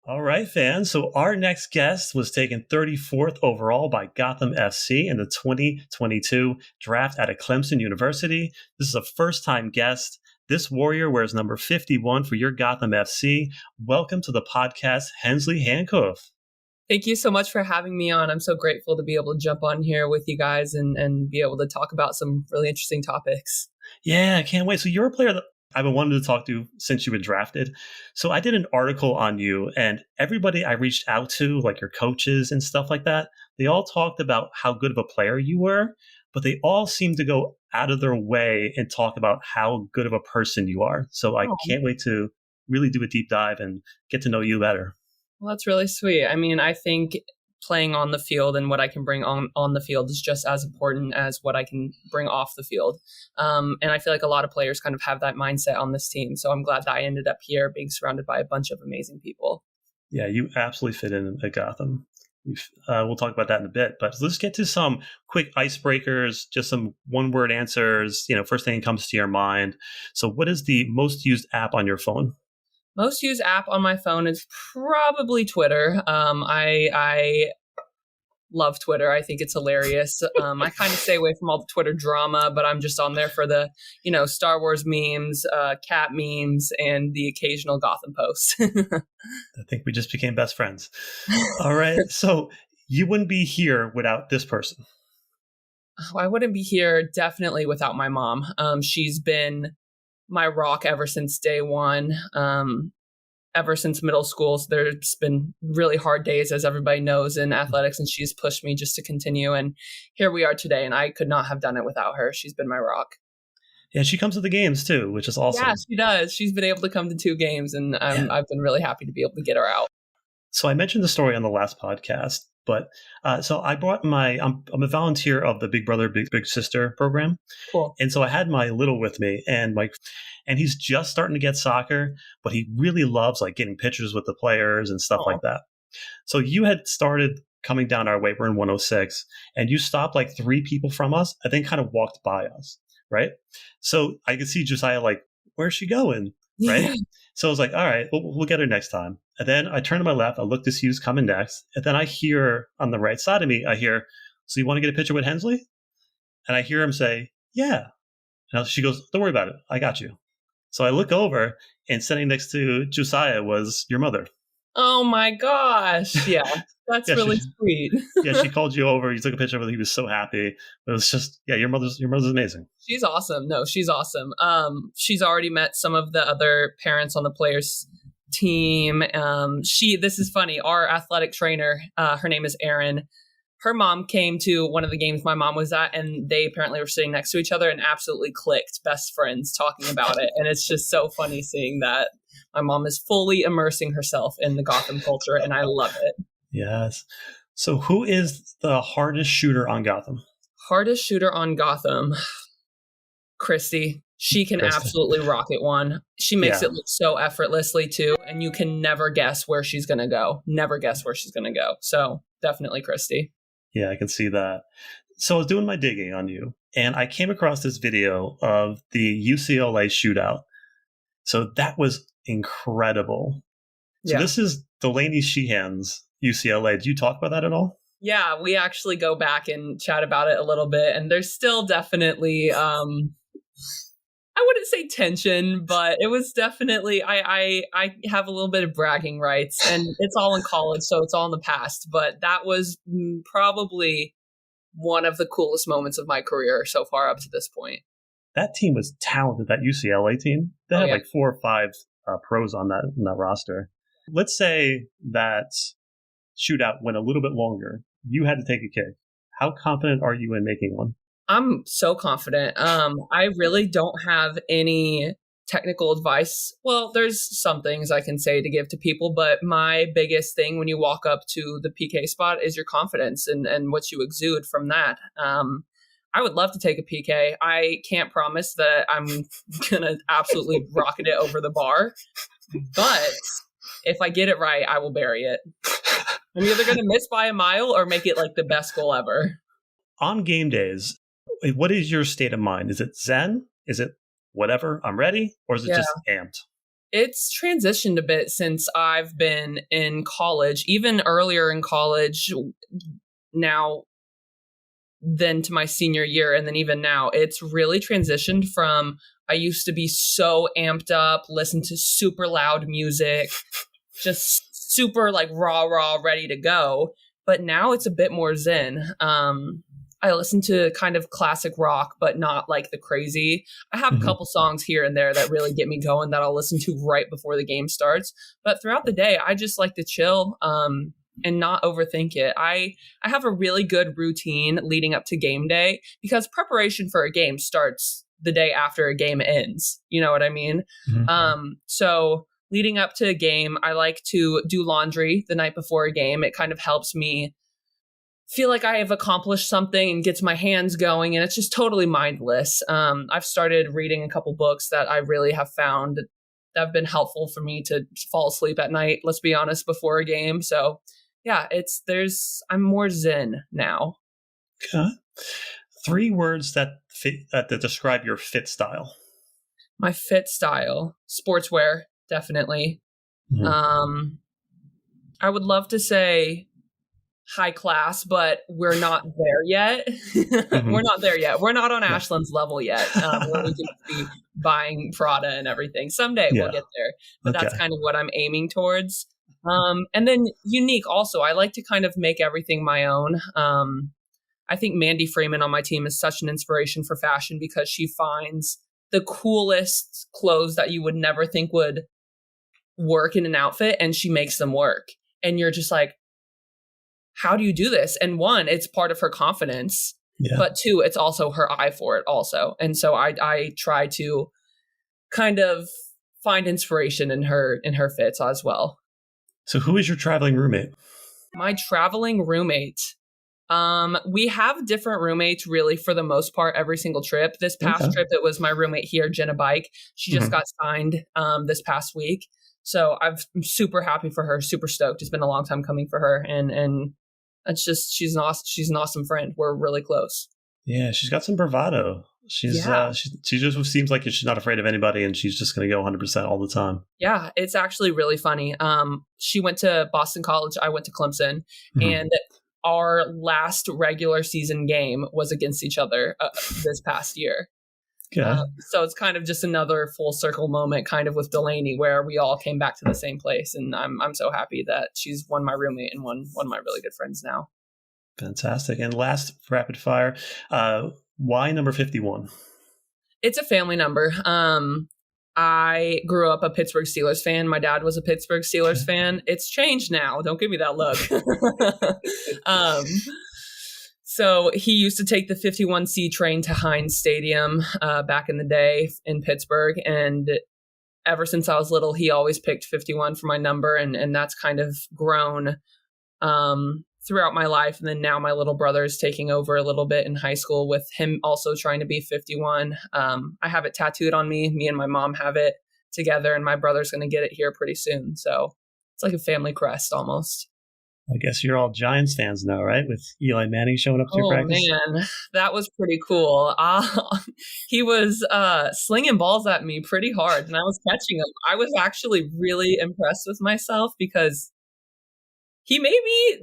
All right, fans. So our next guest was taken 34th overall by Gotham FC in the 2022 draft out of Clemson University. This is a first-time guest. This warrior wears number 51 for your Gotham FC. Welcome to the podcast, Hensley Hancuff. Thank you so much for having me on. I'm so grateful to be able to jump on here with you guys and be able to talk about some really interesting topics. Yeah, I can't wait. So you're a player that I've been wanting to talk to since you've been drafted. So I did an article on you, and everybody I reached out to, like your coaches and stuff like that, they all talked about how good of a player you were, but they all seemed to go out of their way and talk about how good of a person you are. So I can't wait to really do a deep dive and get to know you better. Well, that's really sweet. I mean, I think playing on the field and what I can bring on the field is just as important as what I can bring off the field. And I feel like a lot of players kind of have that mindset on this team. So I'm glad that I ended up here being surrounded by a bunch of amazing people. Yeah, you absolutely fit in at Gotham. We'll talk about that in a bit, but let's get to some quick icebreakers, just some one-word answers. First thing that comes to your mind. So what is the most used app on your phone? Most used app on my phone is probably Twitter. I love Twitter. I think it's hilarious. I kind of stay away from all the Twitter drama, but I'm just on there for the, Star Wars memes, cat memes, and the occasional Gotham post. I think we just became best friends. All right. So you wouldn't be here without this person. Oh, I wouldn't be here definitely without my mom. She's been my rock ever since day one, ever since middle school. So there's been really hard days, as everybody knows, in athletics, and she's pushed me just to continue. And here we are today, and I could not have done it without her. She's been my rock. Yeah, she comes to the games too, which is awesome. Yeah, she does. She's been able to come to 2 games, and I've been really happy to be able to get her out. So I mentioned the story on the last podcast, but so I brought I'm a volunteer of the Big Brother, Big Sister program. Cool. And so I had my little with me, and he's just starting to get soccer, but he really loves like getting pictures with the players and stuff like that. So you had started coming down our way. We're in 106, and you stopped like 3 people from us, and then kind of walked by us, right? So I could see Josiah like, where's she going? Right? Yeah. So I was like, all right, we'll get her next time. And then I turn to my left, I look to see who's coming next. And then I hear on the right side of me, so you want to get a picture with Hensley? And I hear him say, yeah. And she goes, don't worry about it. I got you. So I look over, and sitting next to Josiah was your mother. Oh my gosh. Yeah. That's really sweet. Yeah, she called you over. You took a picture of her. He was so happy. It was just, your mother's amazing. She's awesome. No, she's awesome. She's already met some of the other parents on the players' team. This is funny. Our athletic trainer, her name is Erin. Her mom came to one of the games my mom was at, and they apparently were sitting next to each other and absolutely clicked, best friends, talking about it. And it's just so funny seeing that. My mom is fully immersing herself in the Gotham culture, and I love it. Yes. So who is the hardest shooter on Gotham? Hardest shooter on Gotham? Christy. She can absolutely rocket one. She makes it look so effortlessly, too, and you can never guess where she's going to go. Never guess where she's going to go. So definitely Christy. Yeah, I can see that. So I was doing my digging on you, and I came across this video of the UCLA shootout. So that was incredible. So This is Delaney Sheehan's UCLA. Did you talk about that at all? Yeah, we actually go back and chat about it a little bit, and there's still definitely, I wouldn't say tension, but it was definitely, I have a little bit of bragging rights, and it's all in college, so it's all in the past, but that was probably one of the coolest moments of my career so far up to this point. That team was talented, that UCLA team. They had like 4 or 5 pros on that roster. Let's say that shootout went a little bit longer. You had to take a kick. How confident are you in making one? I'm so confident. I really don't have any technical advice. Well, there's some things I can say to give to people, but my biggest thing when you walk up to the PK spot is your confidence and what you exude from that. I would love to take a PK. I can't promise that I'm going to absolutely rocket it over the bar, but if I get it right, I will bury it. I'm either going to miss by a mile or make it like the best goal ever. On game days, what is your state of mind? Is it zen? Is it whatever, I'm ready? Or is it just amped? It's transitioned a bit since I've been in college, even earlier in college now than to my senior year. And then even now, it's really transitioned from I used to be so amped up, listen to super loud music, just super like rah, ready to go. But now it's a bit more zen. I listen to kind of classic rock, but not like the crazy. I have a couple songs here and there that really get me going that I'll listen to right before the game starts. But throughout the day, I just like to chill and not overthink it. I have a really good routine leading up to game day because preparation for a game starts the day after a game ends. You know what I mean? So leading up to a game, I like to do laundry the night before a game. It kind of helps me feel like I have accomplished something and gets my hands going, and it's just totally mindless. I've started reading a couple books that I really have found that have been helpful for me to fall asleep at night, let's be honest, before a game. So yeah, I'm more zen now. Okay. 3 words that describe your fit style. My fit style, sportswear, definitely. I would love to say high class, but we're not there yet. We're not there yet. We're not on Ashland's level yet. Where we can be buying Prada and everything. Someday we'll get there. But that's kind of what I'm aiming towards. And then unique also. I like to kind of make everything my own. I think Mandy Freeman on my team is such an inspiration for fashion because she finds the coolest clothes that you would never think would work in an outfit, and she makes them work. And you're just like, how do you do this? And 1, it's part of her confidence, but 2, it's also her eye for it also. And so I try to kind of find inspiration in her fits as well. So who is your traveling roommate? My traveling roommate. We have different roommates really for the most part every single trip. This past trip, it was my roommate here, Jenna Bike. She just got signed this past week. So I'm super happy for her, super stoked. It's been a long time coming for her. And it's just, she's an awesome friend. We're really close. Yeah, she's got some bravado. She just seems like she's not afraid of anybody, and she's just going to go 100% all the time. Yeah, it's actually really funny. She went to Boston College. I went to Clemson, and our last regular season game was against each other this past year. So it's kind of just another full circle moment kind of with Delaney where we all came back to the same place. And I'm so happy that she's one my roommate and one of my really good friends now. Fantastic. And last rapid fire, why number 51? It's a family number. I grew up a Pittsburgh Steelers fan. My dad was a Pittsburgh Steelers fan. It's changed now. Don't give me that look. So he used to take the 51C train to Heinz Stadium back in the day in Pittsburgh. And ever since I was little, he always picked 51 for my number. And that's kind of grown throughout my life. And then now my little brother is taking over a little bit in high school with him also trying to be 51. I have it tattooed on me. Me and my mom have it together, and my brother's going to get it here pretty soon. So it's like a family crest almost. I guess you're all Giants fans now, right? With Eli Manning showing up to your practice? Oh, man. That was pretty cool. He was slinging balls at me pretty hard, and I was catching them. I was actually really impressed with myself because he may be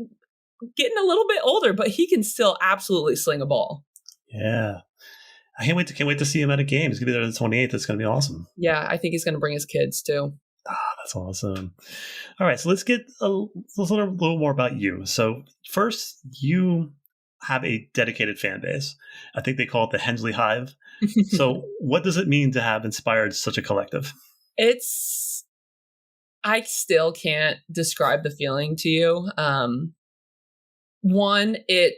getting a little bit older, but he can still absolutely sling a ball. Yeah. I can't wait to see him at a game. He's going to be there the 28th. It's going to be awesome. Yeah, I think he's going to bring his kids too. That's awesome. All right, so let's get a little more about you. So first, you have a dedicated fan base. I think they call it the Hensley Hive. So what does it mean to have inspired such a collective? I still can't describe the feeling to you. One, it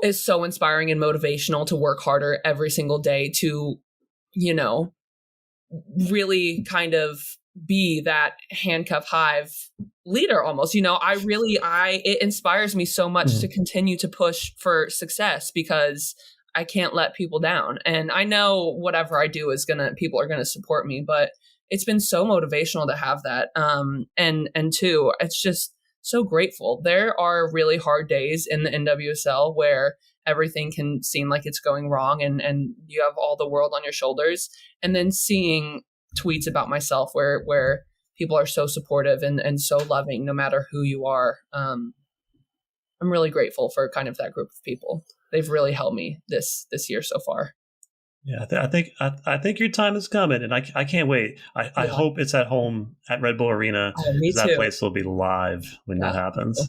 is so inspiring and motivational to work harder every single day to, really kind of be that handcuff hive leader almost. It inspires me so much to continue to push for success because I can't let people down. And I know whatever I do people are gonna support me, but it's been so motivational to have that. And two, it's just so grateful. There are really hard days in the NWSL where everything can seem like it's going wrong and you have all the world on your shoulders. And then seeing tweets about myself where people are so supportive and so loving, no matter who you are. I'm really grateful for kind of that group of people. They've really helped me this year so far. Yeah, I think your time is coming, and I can't wait. I hope it's at home at Red Bull Arena, Me because too. that place will be live when that happens.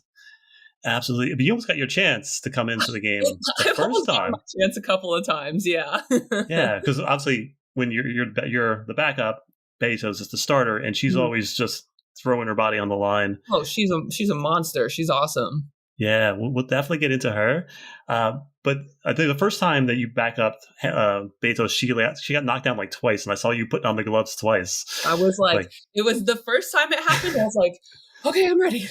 Absolutely, but you almost got your chance to come into the game the first time. My chance a couple of times, yeah. Yeah, because obviously when you're the backup, Bezos is the starter, and she's always just throwing her body on the line. Oh, she's a monster. She's awesome. Yeah, we'll definitely get into her. But I think the first time that you back up Bezos, she got knocked down like twice, and I saw you putting on the gloves twice. I was like, it was the first time it happened. I was like, okay, I'm ready.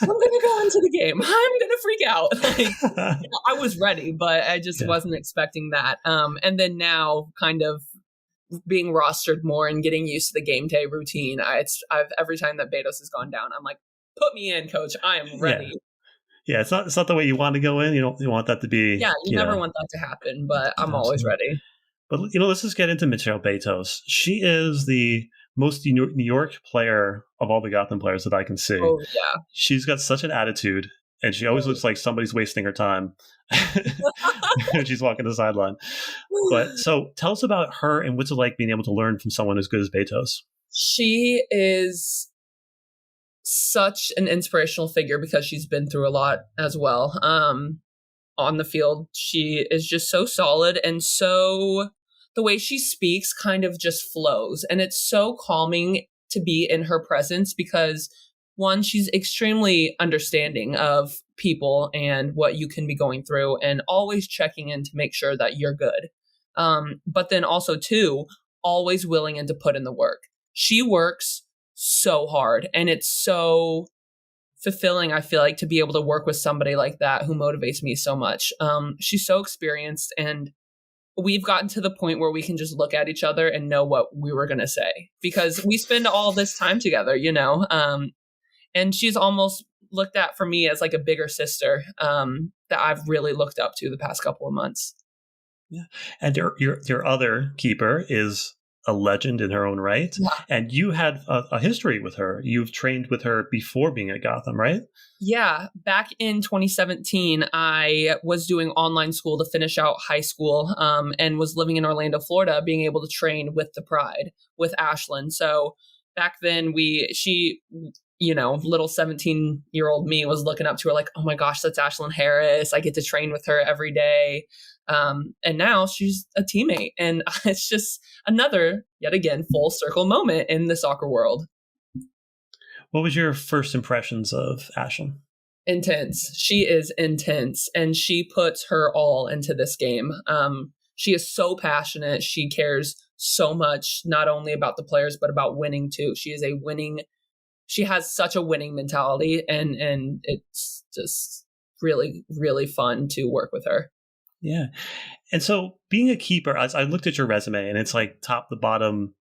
I'm going to go into the game. I'm going to freak out. Like, I was ready, but I just wasn't expecting that. And then now kind of being rostered more and getting used to the game day routine. I've every time that Bezos has gone down, I'm like, put me in, coach. I am ready. Yeah, it's not the way you want to go in. You want that to be. Yeah, you never want that to happen, but I'm always ready. But let's just get into Michelle Bezos. She is the most New York player of all the Gotham players that I can see. Oh yeah, she's got such an attitude, and she always looks like somebody's wasting her time. She's walking the sideline. But so, tell us about her and what's it like being able to learn from someone as good as Bezos. She is such an inspirational figure because she's been through a lot as well. On the field, she is just so solid, and so the way she speaks kind of just flows, and it's so calming to be in her presence because one, she's extremely understanding of people and what you can be going through, and always checking in to make sure that you're good. But then also two, always willing and to put in the work. She works so hard, and it's so fulfilling, I feel like, to be able to work with somebody like that who motivates me so much. She's so experienced, and we've gotten to the point where we can just look at each other and know what we were going to say because we spend all this time together, and she's almost looked at for me as like a bigger sister that I've really looked up to the past couple of months. Yeah. And your other keeper is a legend in her own right. Yeah. And you had a history with her. You've trained with her before being at Gotham, right? Yeah. Back in 2017, I was doing online school to finish out high school and was living in Orlando, Florida, being able to train with the Pride, with Ashlyn. So back then little 17-year-old me was looking up to her like, oh my gosh, that's Ashlyn Harris. I get to train with her every day. And now she's a teammate, and it's just another, yet again, full circle moment in the soccer world. What was your first impressions of Ashlyn? Intense. She is intense, and she puts her all into this game. She is so passionate. She cares so much, not only about the players, but about winning too. She has such a winning mentality, and it's just really, really fun to work with her. Yeah. And so being a keeper, I looked at your resume and it's like top to bottom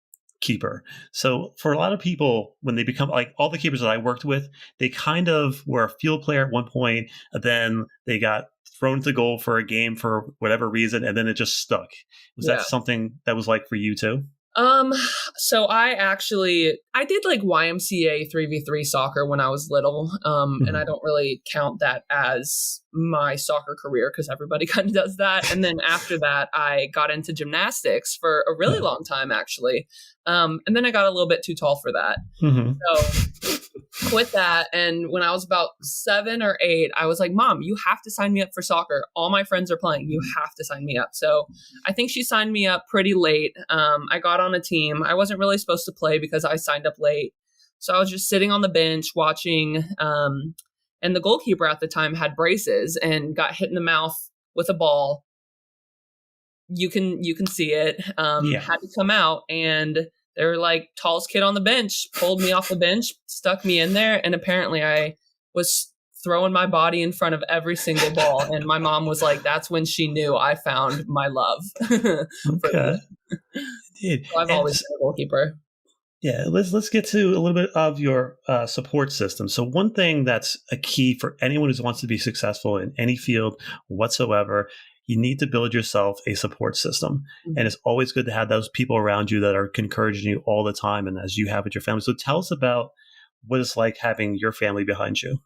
keeper. So for a lot of people, when they become like all the keepers that I worked with, they kind of were a field player at one point, and then they got thrown to goal for a game for whatever reason, and then it just stuck. Was that something that was like for you too? So I did like YMCA 3v3 soccer when I was little. And I don't really count that as my soccer career because everybody kind of does that. And then after that, I got into gymnastics for a really long time, actually. And then I got a little bit too tall for that. So quit that. And when I was about 7 or 8, I was like, Mom, you have to sign me up for soccer. All my friends are playing. You have to sign me up. So I think she signed me up pretty late. I got on a team. I wasn't really supposed to play because I signed up late. So I was just sitting on the bench watching. And the goalkeeper at the time had braces and got hit in the mouth with a ball. You can see it. Had to come out, and they were like, tallest kid on the bench, pulled me off the bench, stuck me in there. And apparently I was throwing my body in front of every single ball. And my mom was like, that's when she knew I found my love. Okay. So I've always been a goalkeeper. Yeah, let's get to a little bit of your support system. So one thing that's a key for anyone who wants to be successful in any field whatsoever, you need to build yourself a support system. Mhm. And it's always good to have those people around you that are encouraging you all the time, and as you have with your family. So tell us about what it's like having your family behind you.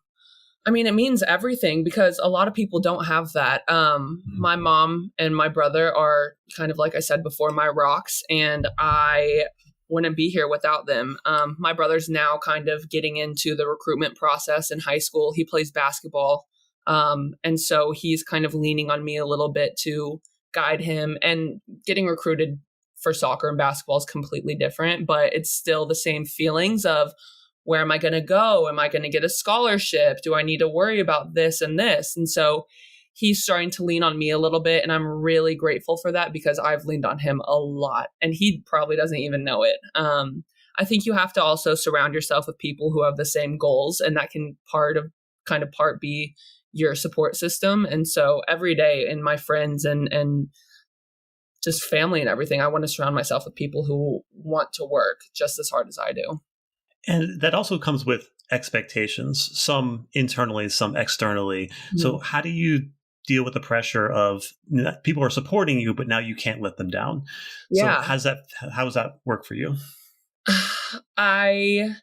I mean, it means everything because a lot of people don't have that. My mom and my brother are kind of, like I said before, my rocks, and I wouldn't be here without them. My brother's now kind of getting into the recruitment process in high school. He plays basketball. And so he's kind of leaning on me a little bit to guide him, and getting recruited for soccer and basketball is completely different, but it's still the same feelings of, where am I going to go? Am I going to get a scholarship? Do I need to worry about this and this? And so he's starting to lean on me a little bit. And I'm really grateful for that because I've leaned on him a lot and he probably doesn't even know it. I think you have to also surround yourself with people who have the same goals, and that can part be your support system. And so every day in my friends and just family and everything, I want to surround myself with people who want to work just as hard as I do. And that also comes with expectations, some internally, some externally. Mm-hmm. So how do you deal with the pressure of people are supporting you, but now you can't let them down? Yeah. So how does that work for you? I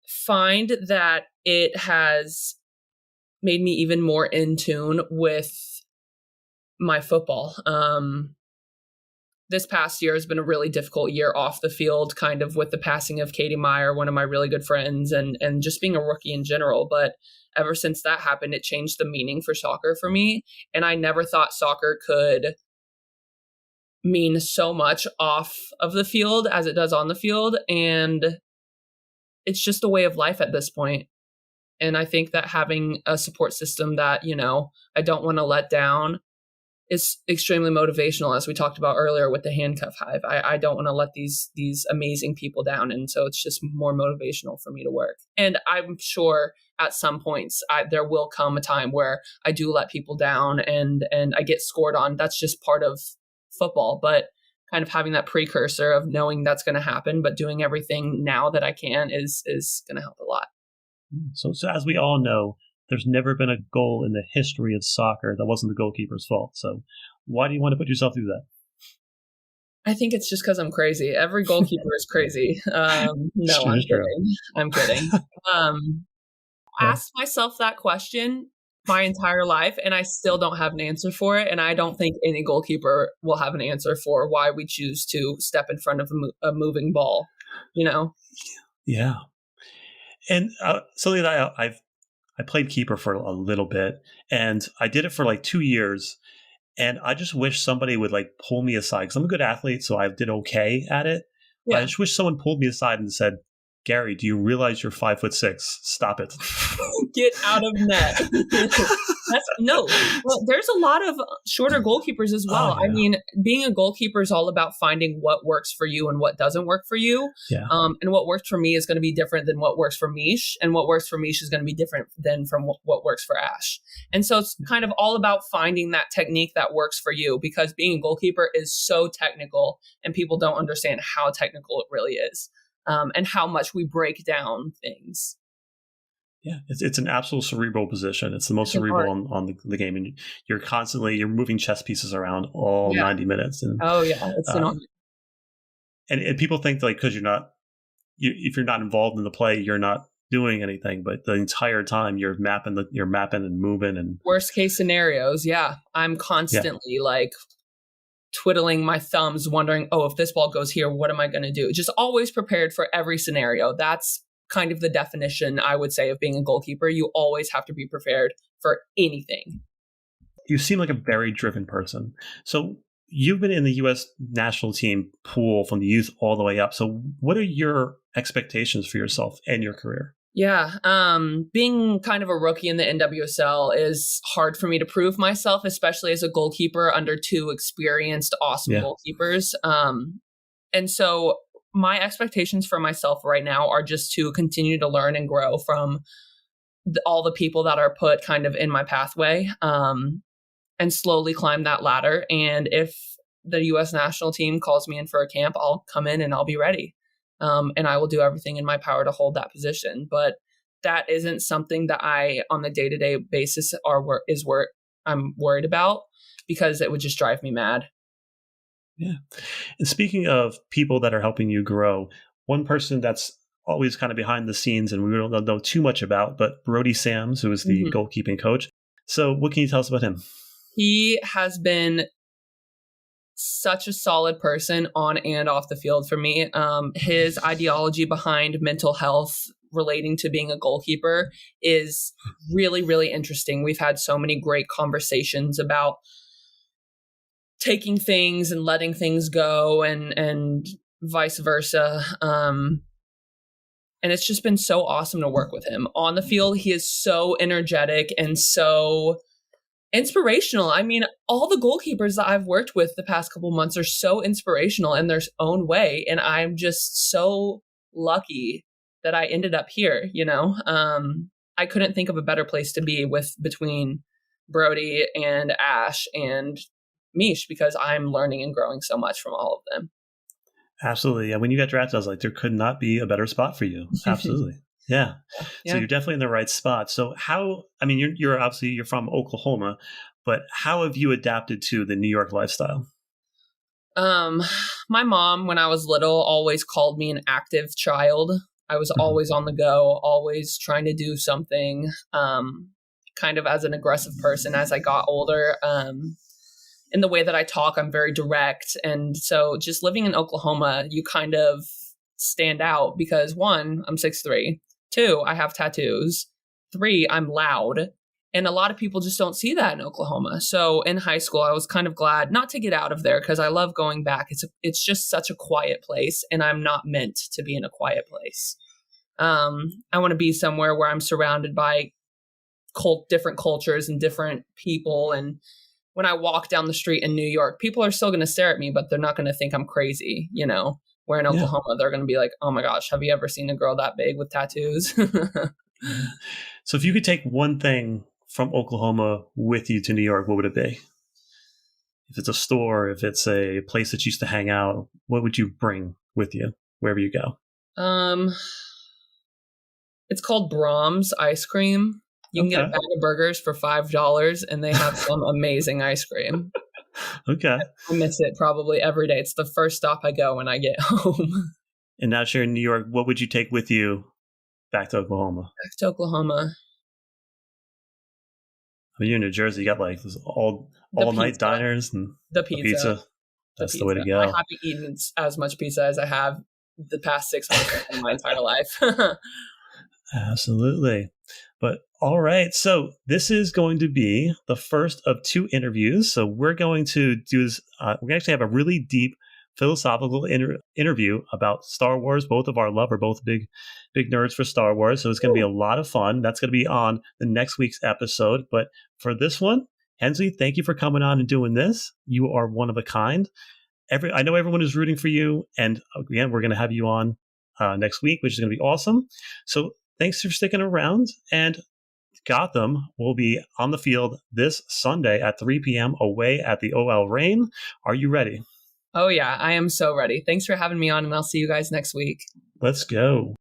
find that it has made me even more in tune with my football. This past year has been a really difficult year off the field, kind of with the passing of Katie Meyer, one of my really good friends, and just being a rookie in general. But ever since that happened, it changed the meaning for soccer for me. And I never thought soccer could mean so much off of the field as it does on the field. And it's just a way of life at this point. And I think that having a support system that, I don't want to let down is extremely motivational, as we talked about earlier with the Hancuff Hive. I don't want to let these amazing people down. And so it's just more motivational for me to work. And I'm sure at some points there will come a time where I do let people down and I get scored on. That's just part of football. But kind of having that precursor of knowing that's going to happen, but doing everything now that I can is going to help a lot. So as we all know, there's never been a goal in the history of soccer that wasn't the goalkeeper's fault. So why do you want to put yourself through that? I think it's just because I'm crazy. Every goalkeeper is crazy. No, I'm kidding. I'm kidding. Asked myself that question my entire life, and I still don't have an answer for it. And I don't think any goalkeeper will have an answer for why we choose to step in front of a moving ball, Yeah. And something that I played keeper for a little bit, and I did it for like 2 years. And I just wish somebody would pull me aside, because I'm a good athlete, so I did okay at it. Yeah. But I just wish someone pulled me aside and said, "Gary, do you realize you're 5'6"? Stop it. Get out of net." Well, there's a lot of shorter goalkeepers as well. Oh, yeah. I mean, being a goalkeeper is all about finding what works for you and what doesn't work for you. Yeah. And what works for me is going to be different than what works for Mish, and what works for Mish is going to be different than from what works for Ash. And so it's kind of all about finding that technique that works for you, because being a goalkeeper is so technical, and people don't understand how technical it really is. And how much we break down things. Yeah, it's an absolute cerebral position. It's the most cerebral on the game, and you're moving chess pieces around all 90 minutes. And it's annoying. And people think because if you're not involved in the play, you're not doing anything. But the entire time you're mapping and moving. And worst case scenarios, I'm constantly twiddling my thumbs, wondering, if this ball goes here, what am I going to do? Just always prepared for every scenario. That's kind of the definition, I would say, of being a goalkeeper. You always have to be prepared for anything. You seem like a very driven person. So you've been in the U.S. national team pool from the youth all the way up. So what are your expectations for yourself and your career? Yeah. Being kind of a rookie in the NWSL is hard for me to prove myself, especially as a goalkeeper under two experienced, awesome goalkeepers. And so my expectations for myself right now are just to continue to learn and grow from all the people that are put kind of in my pathway, and slowly climb that ladder. And if the U.S. national team calls me in for a camp, I'll come in and I'll be ready. And I will do everything in my power to hold that position. But that isn't something that I, on the day-to-day basis, is where I'm worried about. because it would just drive me mad. Yeah. And speaking of people that are helping you grow, one person that's always kind of behind the scenes and we don't know too much about, but Brody Sams, who is the goalkeeping coach. So what can you tell us about him? He has been such a solid person on and off the field for me. His ideology behind mental health relating to being a goalkeeper is really, really interesting. We've had so many great conversations about taking things and letting things go and vice versa. And it's just been so awesome to work with him. On the field, he is so energetic and so inspirational. I mean, all the goalkeepers that I've worked with the past couple months are so inspirational in their own way. And I'm just so lucky that I ended up here, you know? I couldn't think of a better place to be between Brody and Ash and Mish, because I'm learning and growing so much from all of them. Absolutely. Yeah. When you got drafted, I was like, there could not be a better spot for you. Absolutely. Yeah. So you're definitely in the right spot. So you're obviously you're from Oklahoma, but how have you adapted to the New York lifestyle? My mom, when I was little, always called me an active child. I was always on the go, always trying to do something, kind of as an aggressive person. As I got older, in the way that I talk, I'm very direct. And so just living in Oklahoma, you kind of stand out because 1, I'm 6'3", 2, I have tattoos, 3, I'm loud. And a lot of people just don't see that in Oklahoma. So in high school, I was kind of glad not to get out of there because I love going back. It's just such a quiet place, and I'm not meant to be in a quiet place. I want to be somewhere where I'm surrounded by different cultures and different people. And when I walk down the street in New York, people are still going to stare at me, but they're not going to think I'm crazy, you know? Where in Oklahoma, they're going to be like, oh my gosh, have you ever seen a girl that big with tattoos? So if you could take one thing from Oklahoma with you to New York, what would it be? If it's a store, if it's a place that you used to hang out, what would you bring with you wherever you go? It's called Brahms ice cream. You can get a bag of burgers for $5, and they have some amazing ice cream. Okay. I miss it probably every day. It's the first stop I go when I get home. And now you're in New York, what would you take with you back to Oklahoma? Back to Oklahoma. When you're in New Jersey, you got like those all-night diners and the pizza. That's the way to go. I haven't eaten as much pizza as I have the past 6 months of my entire life. Absolutely. But all right. So this is going to be the first of 2 interviews. So we're going to do this. We actually have a really deep philosophical interview about Star Wars. Both of our love are both big nerds for Star Wars. So it's going to be a lot of fun. That's going to be on the next week's episode. But for this one, Hensley, thank you for coming on and doing this. You are one of a kind. I know everyone is rooting for you. And again, we're going to have you on next week, which is going to be awesome. So thanks for sticking around. And Gotham will be on the field this Sunday at 3 p.m. away at the OL Reign. Are you ready? Oh, yeah, I am so ready. Thanks for having me on, and I'll see you guys next week. Let's go.